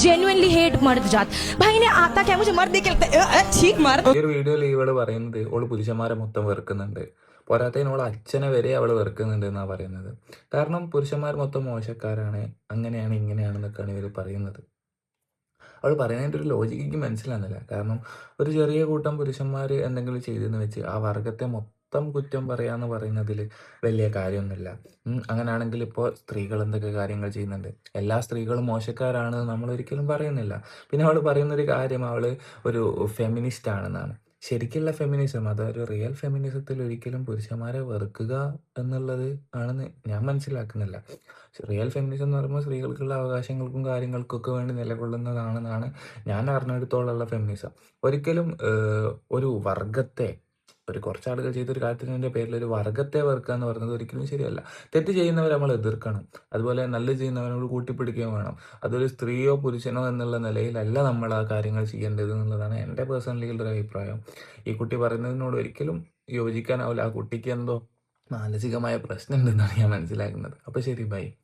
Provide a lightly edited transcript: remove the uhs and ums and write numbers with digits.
genuinely hate मर्द जात. भाई ने आता क्या मुझे मर्द देख के लगता है ठीक मर्द. ഈ ഒരു വീഡിയോയിൽ ഇവള് പറയുന്നത് ഓള് പുരുഷന്മാരെ മൊത്തം വെറുക്കുന്നുണ്ട്. പോരാത്തതിന് ഓളെ അച്ഛനെ വരെ അവൾ വെറുക്കുന്നുണ്ട് എന്നാണ് പറയുന്നത്. കാരണം പുരുഷന്മാർ മൊത്തം മോശക്കാരാണ്, അങ്ങനെയാണ് ഇങ്ങനെയാണെന്നൊക്കെയാണ് ഇവർ പറയുന്നത്. അവൾ പറയുന്നതിൻ്റെ ഒരു ലോജിക്ക് എനിക്ക് മനസ്സിലാകുന്നില്ല. കാരണം ഒരു ചെറിയ കൂട്ടം പുരുഷന്മാർ എന്തെങ്കിലും ചെയ്തെന്ന് വെച്ച് ആ വർഗത്തെ മൊത്തം കുറ്റം പറയാന്ന് പറയുന്നതിൽ വലിയ കാര്യമൊന്നുമില്ല. അങ്ങനെയാണെങ്കിൽ ഇപ്പോൾ സ്ത്രീകൾ എന്തൊക്കെ കാര്യങ്ങൾ ചെയ്യുന്നുണ്ട്, എല്ലാ സ്ത്രീകളും മോശക്കാരാണ് നമ്മൾ ഒരിക്കലും പറയുന്നില്ല. പിന്നെ അവൾ പറയുന്നൊരു കാര്യം അവൾ ഒരു ഫെമിനിസ്റ്റ് ആണെന്നാണ്. ശരിക്കുള്ള ഫെമിനിസം, അതൊരു റിയൽ ഫെമിനിസത്തിൽ ഒരിക്കലും പുരുഷന്മാരെ വെറുക്കുക എന്നുള്ളത് ആണെന്ന് ഞാൻ മനസ്സിലാക്കുന്നില്ല. റിയൽ ഫെമിനിസം എന്ന് പറയുമ്പോൾ സ്ത്രീകൾക്കുള്ള അവകാശങ്ങൾക്കും കാര്യങ്ങൾക്കൊക്കെ വേണ്ടി നിലകൊള്ളുന്നതാണെന്നാണ് ഞാൻ അറിഞ്ഞെടുത്തോളമുള്ള ഫെമിനിസം. ഒരിക്കലും ഒരു വർഗത്തെ, ഒരു കുറച്ചാളുകൾ ചെയ്തൊരു കാര്യത്തിൻ്റെ പേരിൽ ഒരു വർഗത്തെ വെറുക്കുക എന്ന് പറയുന്നത് ഒരിക്കലും ശരിയല്ല. തെറ്റ് ചെയ്യുന്നവരെ നമ്മൾ എതിർക്കണം, അതുപോലെ നല്ലത് ചെയ്യുന്നവരോട് കൂട്ടിപ്പിടിക്കുകയും വേണം. അതൊരു സ്ത്രീയോ പുരുഷനോ എന്നുള്ള നിലയിലല്ല നമ്മൾ ആ കാര്യങ്ങൾ ചെയ്യേണ്ടത് എന്നുള്ളതാണ് എൻ്റെ പേഴ്സണലി ഉള്ള ഒരു അഭിപ്രായം. ഈ കുട്ടി പറയുന്നതിനോട് ഒരിക്കലും യോജിക്കാനാവില്ല. ആ കുട്ടിക്ക് എന്തോ മാനസികമായ പ്രശ്നം ഉണ്ടെന്നാണ് ഞാൻ മനസ്സിലാക്കുന്നത്. അപ്പോൾ ശരി, ബൈ.